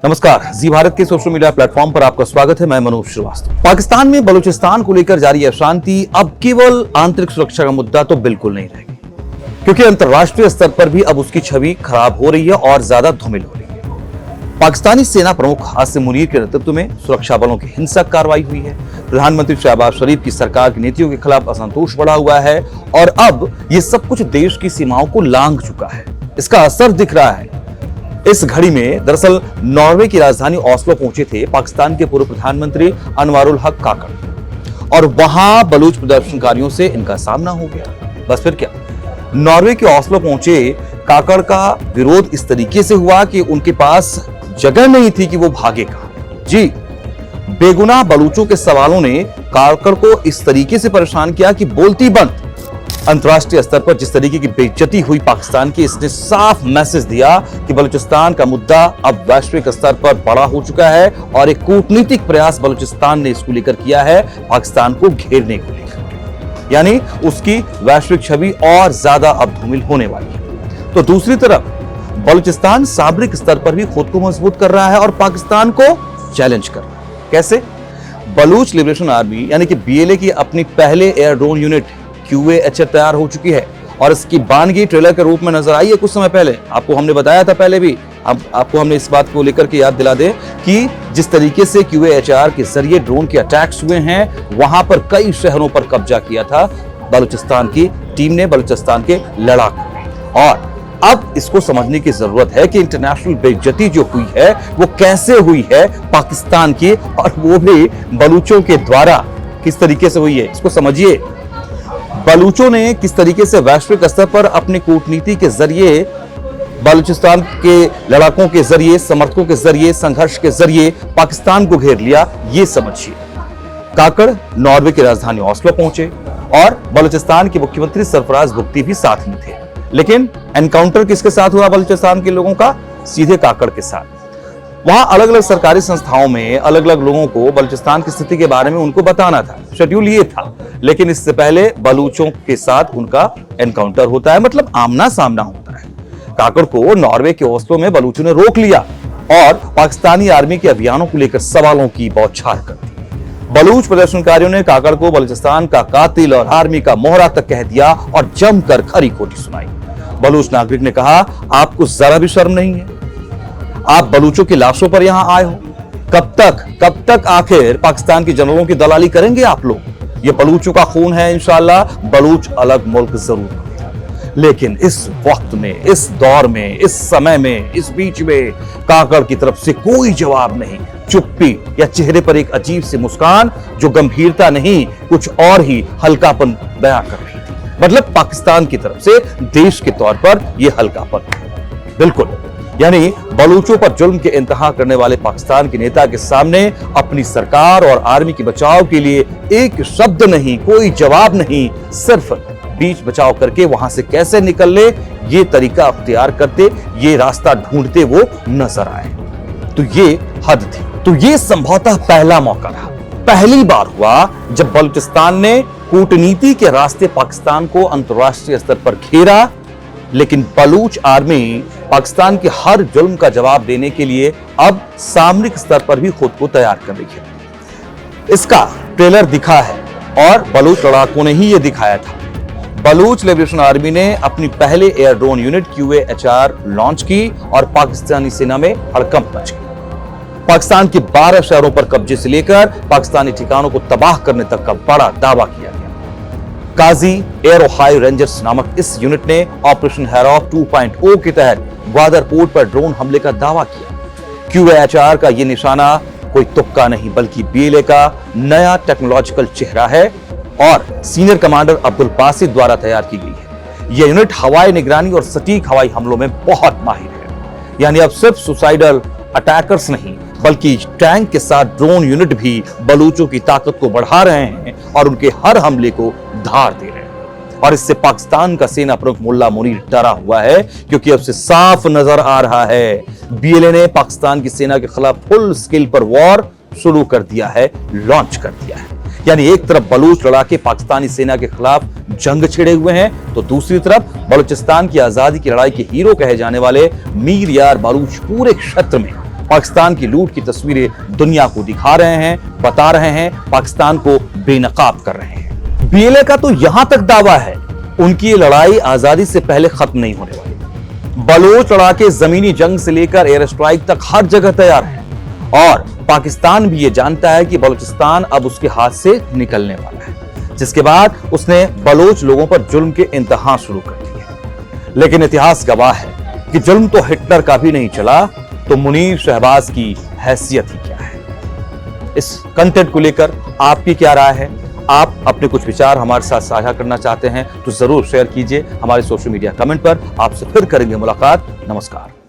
नमस्कार, जी भारत के social media platform पर आपका स्वागत है। मैं मनोज श्रीवास्तव। पाकिस्तान में बलूचिस्तान को लेकर जारी अशांति अब केवल आंतरिक सुरक्षा का मुद्दा तो बिल्कुल नहीं रहेगी, क्योंकि अंतर्राष्ट्रीय स्तर पर भी अब उसकी छवि खराब हो रही है और ज्यादा धूमिल हो रही है। पाकिस्तानी सेना प्रमुख आसिम मुनीर के नेतृत्व में सुरक्षा बलों की हिंसक कार्रवाई हुई है। प्रधानमंत्री शहबाज शरीफ की सरकार की नीतियों के खिलाफ असंतोष बढ़ा हुआ है और अब ये सब कुछ देश की सीमाओं को लांघ चुका है। इसका असर दिख रहा है। इस घड़ी में दरअसल नॉर्वे की राजधानी ओस्लो पहुंचे थे पाकिस्तान के पूर्व प्रधानमंत्री अनवारुल हक काकड़, और वहां बलूच प्रदर्शनकारियों से इनका सामना हो गया। बस फिर क्या, नॉर्वे के ओस्लो पहुंचे काकड़ का विरोध इस तरीके से हुआ कि उनके पास जगह नहीं थी कि वो भागे कहां। जी, बेगुनाह बलूचों के सवालों ने काकड़ को इस तरीके से परेशान किया कि बोलती बंद। अंतर्राष्ट्रीय स्तर पर जिस तरीके की बेइज्जती हुई पाकिस्तान की, इसने साफ मैसेज दिया कि बलूचिस्तान का मुद्दा अब वैश्विक स्तर पर बड़ा हो चुका है और एक कूटनीतिक प्रयास बलूचिस्तान ने इसको लेकर किया है पाकिस्तान को घेरने को लेकर, यानी उसकी वैश्विक छवि और ज्यादा अब धूमिल होने वाली है। तो दूसरी तरफ बलूचिस्तान सामरिक स्तर पर भी खुद को मजबूत कर रहा है और पाकिस्तान को चैलेंज कर रहा है। कैसे? बलूच लिबरेशन आर्मी यानी कि BLA की अपनी पहले एयर ड्रोन यूनिट QAHR तैयार हो चुकी है और इसकी बानगी ट्रेलर के रूप में नजर आई है कुछ समय पहले। आपको हमने बताया था पहले भी, आपको हमने इस बात को लेकर के याद दिला दें कि जिस तरीके से QAHR के जरिए ड्रोन के अटैक्स हुए हैं, वहां पर कई शहरों पर कब्जा किया था बलूचिस्तान की टीम ने, बलूचिस्तान के लड़ाकों। और अब इसको समझने की जरूरत है कि इंटरनेशनल बेइज्जती जो हुई है वो कैसे हुई है पाकिस्तान की, और वो भी बलूचों के द्वारा किस तरीके से हुई है, इसको समझिए। बलूचों ने किस तरीके से वैश्विक स्तर पर अपनी कूटनीति के जरिए, बलूचिस्तान के लड़ाकों के जरिए, समर्थकों के जरिए, संघर्ष के जरिए पाकिस्तान को घेर लिया, ये समझिए। काकड़ नॉर्वे की राजधानी ओस्लो पहुंचे और बलूचिस्तान के मुख्यमंत्री सरफराज बुगटी भी साथ में थे। लेकिन एनकाउंटर किसके साथ हुआ बलूचिस्तान के लोगों का? सीधे काकड़ के साथ। वहां अलग अलग सरकारी संस्थाओं में अलग अलग लोगों को बलूचिस्तान की स्थिति के बारे में उनको बताना था, शेड्यूल ये था। लेकिन इससे पहले बलूचों के साथ उनका एनकाउंटर होता है, मतलब आमना सामना होता है। काकड़ को नॉर्वे के ओस्लो में बलूचों ने रोक लिया और पाकिस्तानी आर्मी के अभियानों को लेकर सवालों की बौछार कर दी। बलूच प्रदर्शनकारियों ने काकड़ को बलूचिस्तान का कातिल और आर्मी का मोहरा तक कह दिया और जमकर खरी खोटी सुनाई। बलूच नागरिक ने कहा, आपको जरा भी शर्म नहीं है? आप बलूचों की लाशों पर यहां आए हो? कब तक आखिर पाकिस्तान के जनरलों की दलाली करेंगे आप लोग? ये बलूचों का खून है, इंशाअल्लाह बलूच अलग मुल्क जरूर। लेकिन इस वक्त में, इस दौर में, इस समय में, इस बीच में काकड़ की तरफ से कोई जवाब नहीं। चुप्पी या चेहरे पर एक अजीब सी मुस्कान जो गंभीरता नहीं, कुछ और ही हल्कापन बयां कर रही थी। मतलब पाकिस्तान की तरफ से देश के तौर पर यह हल्कापन, बिल्कुल। यानी बलूचों पर जुल्म के इंतहा करने वाले पाकिस्तान के नेता के सामने अपनी सरकार और आर्मी के बचाव के लिए एक शब्द नहीं, कोई जवाब नहीं, सिर्फ बीच बचाव करके वहां से कैसे निकल ले ये तरीका अख्तियार करते, ये रास्ता ढूंढते वो नजर आए। तो ये हद थी। तो ये संभवतः पहला मौका रहा, पहली बार हुआ जब बलूचिस्तान ने कूटनीति के रास्ते पाकिस्तान को अंतर्राष्ट्रीय स्तर पर घेरा। लेकिन बलूच आर्मी पाकिस्तान के हर जुल्म का जवाब देने के लिए अब सामरिक स्तर पर भी खुद को तैयार कर रही है। इसका ट्रेलर दिखा है और बलूच लड़ाकों ने ही यह दिखाया था। बलूच लिबरेशन आर्मी ने अपनी पहले air drone unit QAHR launch की और पाकिस्तानी सेना में हड़कंप मच गई। पाकिस्तान के 12 शहरों पर कब्जे से लेकर पाकिस्तानी ठिकानों को तबाह करने तक का बड़ा दावा किया गया। काजी एरो हाई रेंजर्स नामक इस यूनिट ने ऑपरेशन हैरॉक 2.0 के तहत ग्वादर पोर्ट पर ड्रोन हमले का दावा किया। QAHR का यह निशाना कोई तुक्का नहीं, बल्कि BLA का नया टेक्नोलॉजिकल चेहरा है और सीनियर कमांडर अब्दुल बासित द्वारा तैयार की गई है। यह यूनिट हवाई निगरानी और सटीक हवाई हमलों में बहुत माहिर है। यानी अब सिर्फ सुसाइडल अटैकर्स नहीं, बल्कि टैंक के साथ ड्रोन यूनिट भी बलूचों की ताकत को बढ़ा रहे हैं और उनके हर हमले को धार दे रहे हैं। और इससे पाकिस्तान का सेना प्रमुख मुल्ला मुनीर डरा हुआ है, क्योंकि अब से साफ नजर आ रहा है BLA ने पाकिस्तान की सेना के खिलाफ फुल स्केल पर वॉर शुरू कर दिया है, लॉन्च कर दिया है। यानी एक तरफ बलूच लड़ाके पाकिस्तानी सेना के खिलाफ जंग छिड़े हुए हैं, तो दूसरी तरफ बलूचिस्तान की आजादी की लड़ाई के हीरो कहे जाने वाले मीर यार बलूच पूरे क्षेत्र में पाकिस्तान की लूट की तस्वीरें दुनिया को दिखा रहे हैं, बता रहे हैं, पाकिस्तान को बेनकाब कर रहे हैं। बीएलए का तो यहां तक दावा है उनकी ये लड़ाई आजादी से पहले खत्म नहीं होने वाली। बलोच लड़ाके जमीनी जंग से लेकर एयर स्ट्राइक तक हर जगह तैयार है और पाकिस्तान भी ये जानता है कि बलूचिस्तान अब उसके हाथ से निकलने वाला है, जिसके बाद उसने बलोच लोगों पर जुल्म के इंतहा शुरू कर दिए। लेकिन इतिहास गवाह है कि जुल्म तो हिटलर का भी नहीं चला, तो मुनीर शहबाज की हैसियत ही क्या है। इस कंटेंट को लेकर आपकी क्या राय है? आप अपने कुछ विचार हमारे साथ साझा करना चाहते हैं तो जरूर शेयर कीजिए हमारे सोशल मीडिया कमेंट पर। आपसे फिर करेंगे मुलाकात। नमस्कार।